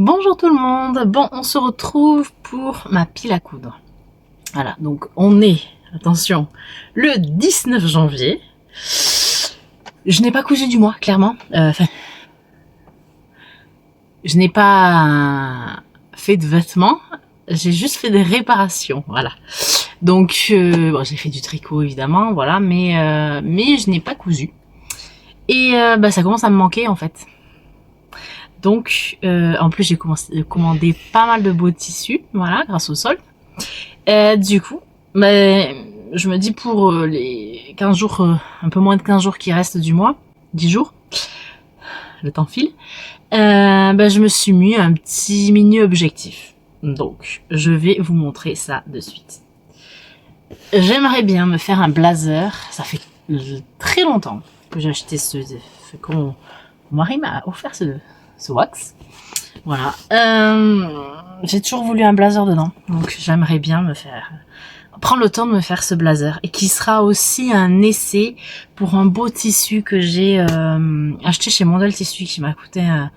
Bonjour tout le monde. Bon, on se retrouve pour ma pile à coudre. Voilà, donc on est, attention, le 19 janvier. Je n'ai pas cousu du mois, clairement. Je n'ai pas fait de vêtements. J'ai juste fait des réparations, voilà. Donc, bon, j'ai fait du tricot évidemment, voilà, mais je n'ai pas cousu. Et ça commence à me manquer en fait. Donc, en plus, j'ai commandé pas mal de beaux tissus, voilà, grâce au solde. Du coup, je me dis pour les 15 jours, un peu moins de 15 jours qui restent du mois, 10 jours, le temps file, je me suis mis un petit mini objectif. Donc, je vais vous montrer ça de suite. J'aimerais bien me faire un blazer, ça fait très longtemps que j'ai acheté mon mari m'a offert ce wax. Voilà. J'ai toujours voulu un blazer dedans. Donc j'aimerais bien prendre le temps de me faire ce blazer. Et qui sera aussi un essai pour un beau tissu que j'ai acheté chez Mandel Tissu, qui m'a coûté un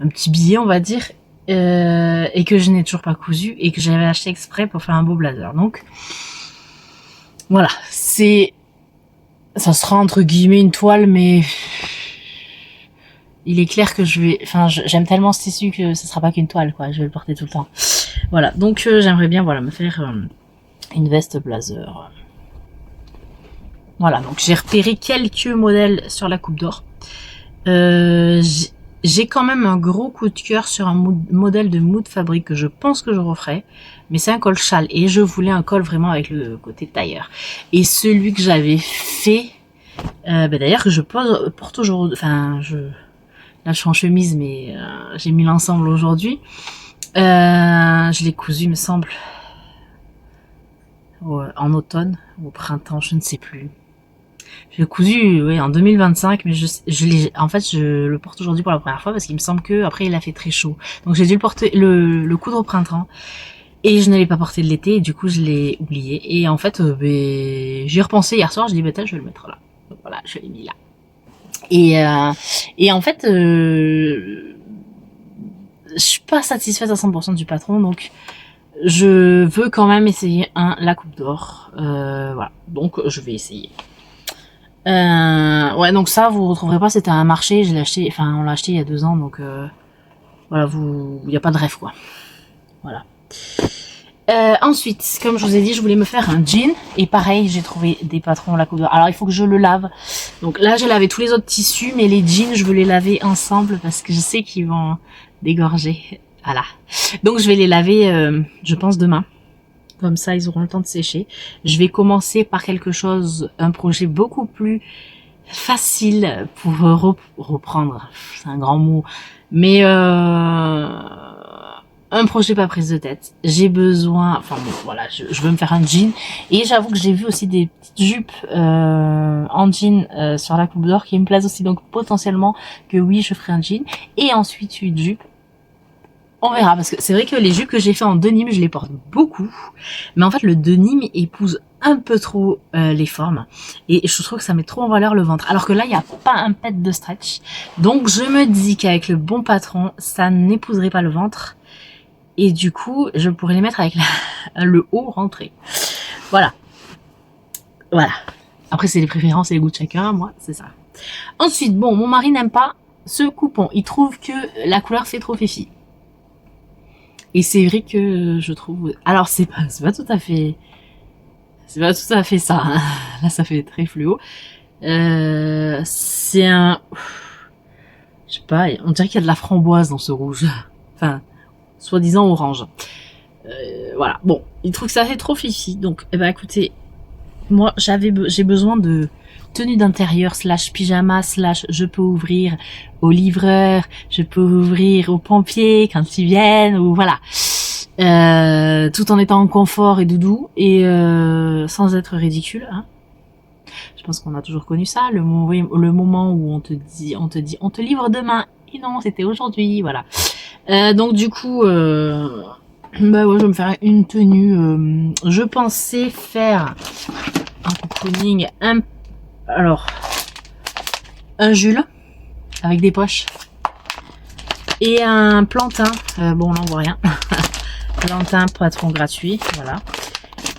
petit billet, on va dire. Et que je n'ai toujours pas cousu. Et que j'avais acheté exprès pour faire un beau blazer. Donc voilà. Ça sera entre guillemets une toile, mais il est clair que j'aime tellement ce tissu que ce sera pas qu'une toile, quoi. Je vais le porter tout le temps. Voilà. Donc, j'aimerais bien, voilà, me faire une veste blazer. Voilà. Donc, j'ai repéré quelques modèles sur la Coupe d'Or. J'ai quand même un gros coup de cœur sur un modèle de Mood Fabric que je pense que je referai. Mais c'est un col châle. Et je voulais un col vraiment avec le côté tailleur. Et celui que j'avais fait, d'ailleurs, que je porte aujourd'hui, là, je suis en chemise, mais j'ai mis l'ensemble aujourd'hui. Je l'ai cousu, il me semble, en automne ou au printemps, je ne sais plus. Je l'ai cousu, oui, en 2025, mais en fait, je le porte aujourd'hui pour la première fois parce qu'il me semble que après il a fait très chaud. Donc j'ai dû le coudre au printemps et je ne l'ai pas porté de l'été et du coup je l'ai oublié. Et en fait, j'y ai repensé hier soir. Je dis, je vais le mettre là. Donc voilà, je l'ai mis là. Et en fait, je suis pas satisfaite à 100% du patron, donc je veux quand même essayer la Coupe d'Or. Voilà, donc je vais essayer. Ouais, donc ça, vous retrouverez pas, c'était un marché, je l'ai acheté, on l'a acheté il y a 2 ans, donc voilà, il n'y a pas de rêve, quoi. Voilà. Ensuite, comme je vous ai dit, je voulais me faire un jean. Et pareil, j'ai trouvé des patrons la Coupe d'Or. Alors, il faut que je le lave. Donc là, j'ai lavé tous les autres tissus, mais les jeans, je veux les laver ensemble parce que je sais qu'ils vont dégorger. Voilà. Donc, je vais les laver, je pense, demain. Comme ça, ils auront le temps de sécher. Je vais commencer par un projet beaucoup plus facile pour reprendre. C'est un grand mot. Mais un projet pas prise de tête. J'ai besoin, voilà, je veux me faire un jean. Et j'avoue que j'ai vu aussi des petites jupes en jean sur la Coupe d'Or qui me plaisent aussi. Donc potentiellement que oui, je ferai un jean. Et ensuite une jupe. On verra, parce que c'est vrai que les jupes que j'ai fait en denim, je les porte beaucoup. Mais en fait, le denim épouse un peu trop les formes. Et je trouve que ça met trop en valeur le ventre. Alors que là, il n'y a pas un pet de stretch. Donc je me dis qu'avec le bon patron, ça n'épouserait pas le ventre. Et du coup, je pourrais les mettre avec le haut rentré. Voilà. Voilà. Après, c'est les préférences et les goûts de chacun. Moi, c'est ça. Ensuite, bon, mon mari n'aime pas ce coupon. Il trouve que la couleur fait trop fifi. Et c'est vrai que je trouve... Alors, c'est pas tout à fait... C'est pas tout à fait ça. Hein. Là, ça fait très fluo. C'est un... Je sais pas, on dirait qu'il y a de la framboise dans ce rouge. Enfin... soi-disant orange. Voilà. Bon, il trouve que ça fait trop fifi. Donc, écoutez, moi, j'ai besoin de tenue d'intérieur / pyjama / je peux ouvrir aux livreurs, je peux ouvrir aux pompiers quand ils viennent, ou voilà. Tout en étant en confort et doudou et sans être ridicule. Hein. Je pense qu'on a toujours connu ça, le moment où on te dit, on te livre demain. Et non, c'était aujourd'hui, voilà. Donc du coup, ouais, je vais me faire une tenue. Je pensais faire un cocooning, un Jules avec des poches. Et un plantain. Bon, là, on voit rien. Plantain, patron gratuit. Voilà.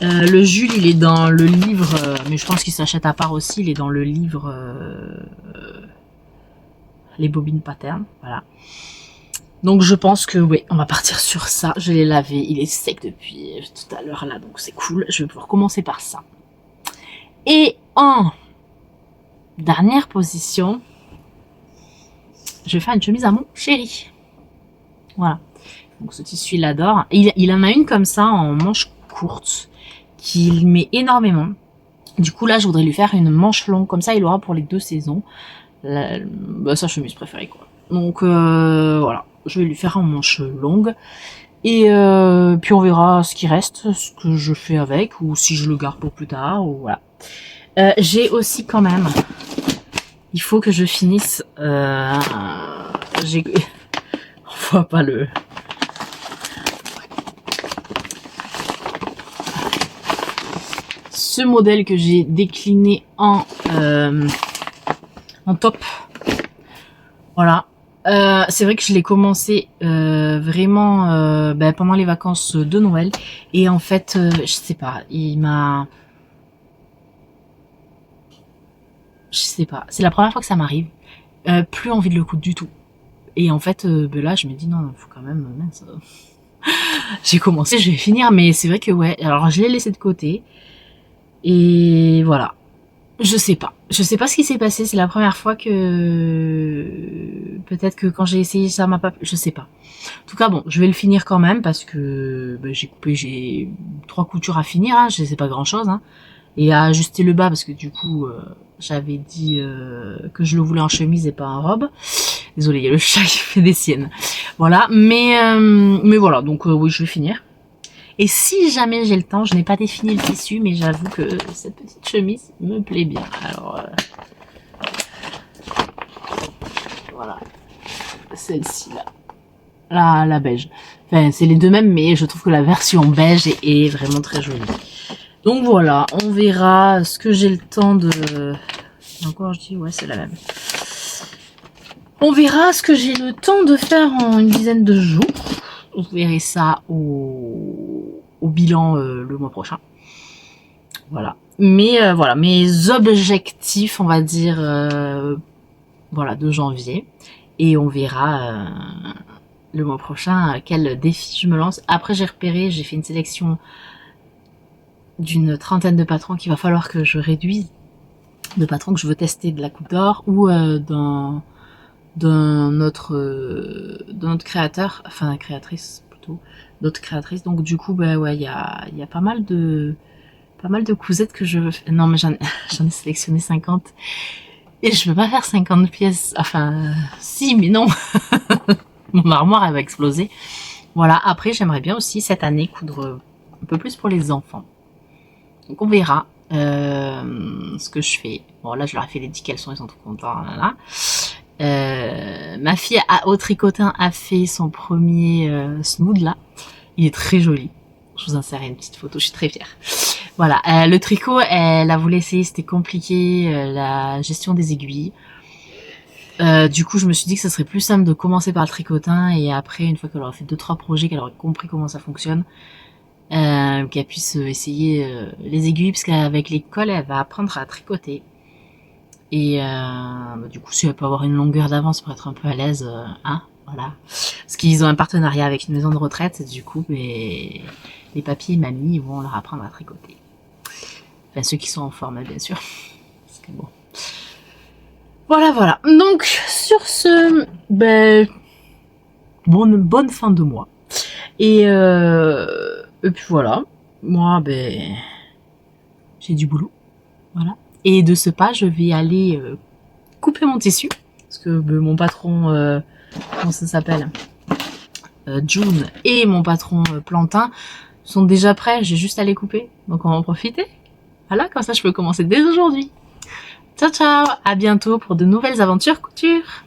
Le Jules, il est dans le livre, mais je pense qu'il s'achète à part aussi. Il est dans le livre Les bobines patternes. Voilà. Donc je pense que oui, on va partir sur ça. Je l'ai lavé, il est sec depuis tout à l'heure là, donc c'est cool. Je vais pouvoir commencer par ça. Et en dernière position, je vais faire une chemise à mon chéri. Voilà. Donc ce tissu, il adore. Il en a une comme ça en manche courte qu'il met énormément. Du coup là, je voudrais lui faire une manche longue comme ça. Il aura pour les 2 saisons sa chemise préférée quoi. Donc voilà. Je vais lui faire en manche longue. Et puis on verra ce qui reste, ce que je fais avec, ou si je le garde pour plus tard, ou voilà. J'ai aussi quand même... Il faut que je finisse... On voit pas le... Ce modèle que j'ai décliné en top. Voilà. C'est vrai que je l'ai commencé vraiment pendant les vacances de Noël et en fait je sais pas, c'est la première fois que ça m'arrive, plus envie de le coudre du tout et en fait là je me dis non, faut quand même mince, j'ai commencé, je vais finir, mais c'est vrai que ouais, alors je l'ai laissé de côté et voilà. Je sais pas ce qui s'est passé, c'est la première fois que peut-être que quand j'ai essayé ça m'a pas, je sais pas. En tout cas bon, je vais le finir quand même parce que j'ai 3 coutures à finir, hein, je sais pas grand chose, hein, et à ajuster le bas parce que du coup j'avais dit que je le voulais en chemise et pas en robe. Désolée, il y a le chat qui fait des siennes. Voilà, mais voilà, donc oui, je vais finir. Et si jamais j'ai le temps, je n'ai pas défini le tissu, mais j'avoue que cette petite chemise me plaît bien. Alors, voilà, celle-ci là, la beige. Enfin, c'est les deux mêmes, mais je trouve que la version beige est vraiment très jolie. Donc voilà, on verra ce que j'ai le temps de... Encore, je dis, ouais, c'est la même. On verra ce que j'ai le temps de faire en une dizaine de jours. Vous verrez ça au bilan le mois prochain. Voilà. Mais voilà, mes objectifs, on va dire, voilà, de janvier. Et on verra le mois prochain quel défi je me lance. Après, j'ai fait une sélection d'une 30aine de patrons qu'il va falloir que je réduise. De patrons que je veux tester de la coupe d'or ou d'un autre créateur, enfin créatrice plutôt, d'autres créatrices. Donc du coup, bah ouais, il y a pas mal de cousettes que je veux faire. Non mais j'en ai sélectionné 50 et je veux pas faire 50 pièces. Enfin, si, mais non. Mon armoire elle va exploser. Voilà. Après, j'aimerais bien aussi cette année coudre un peu plus pour les enfants. Donc on verra ce que je fais. Bon là, je leur ai fait les 10 caleçons, ils sont trop contents. Là. Ma fille au tricotin a fait son premier snood là. Il est très joli. Je vous insérerai une petite photo, je suis très fière. Voilà, le tricot, elle a voulu essayer, c'était compliqué, la gestion des aiguilles. Du coup, je me suis dit que ça serait plus simple de commencer par le tricotin et après, une fois qu'elle aura fait 2-3 projets, qu'elle aurait compris comment ça fonctionne, qu'elle puisse essayer les aiguilles, parce qu'avec l'école, elle va apprendre à tricoter. Et du coup, si elle peut avoir une longueur d'avance pour être un peu à l'aise, hein, voilà. Parce qu'ils ont un partenariat avec une maison de retraite, et du coup, les papiers et mamie vont leur apprendre à tricoter. Enfin, ceux qui sont en forme, bien sûr. Parce que bon. Voilà, voilà. Donc, sur ce, bonne fin de mois. Et puis voilà. Moi, j'ai du boulot. Voilà. Et de ce pas, je vais aller couper mon tissu. Parce que mon patron, comment ça s'appelle, June et mon patron Plantain sont déjà prêts. J'ai juste à les couper. Donc on va en profiter. Voilà, comme ça je peux commencer dès aujourd'hui. Ciao ciao, à bientôt pour de nouvelles aventures couture.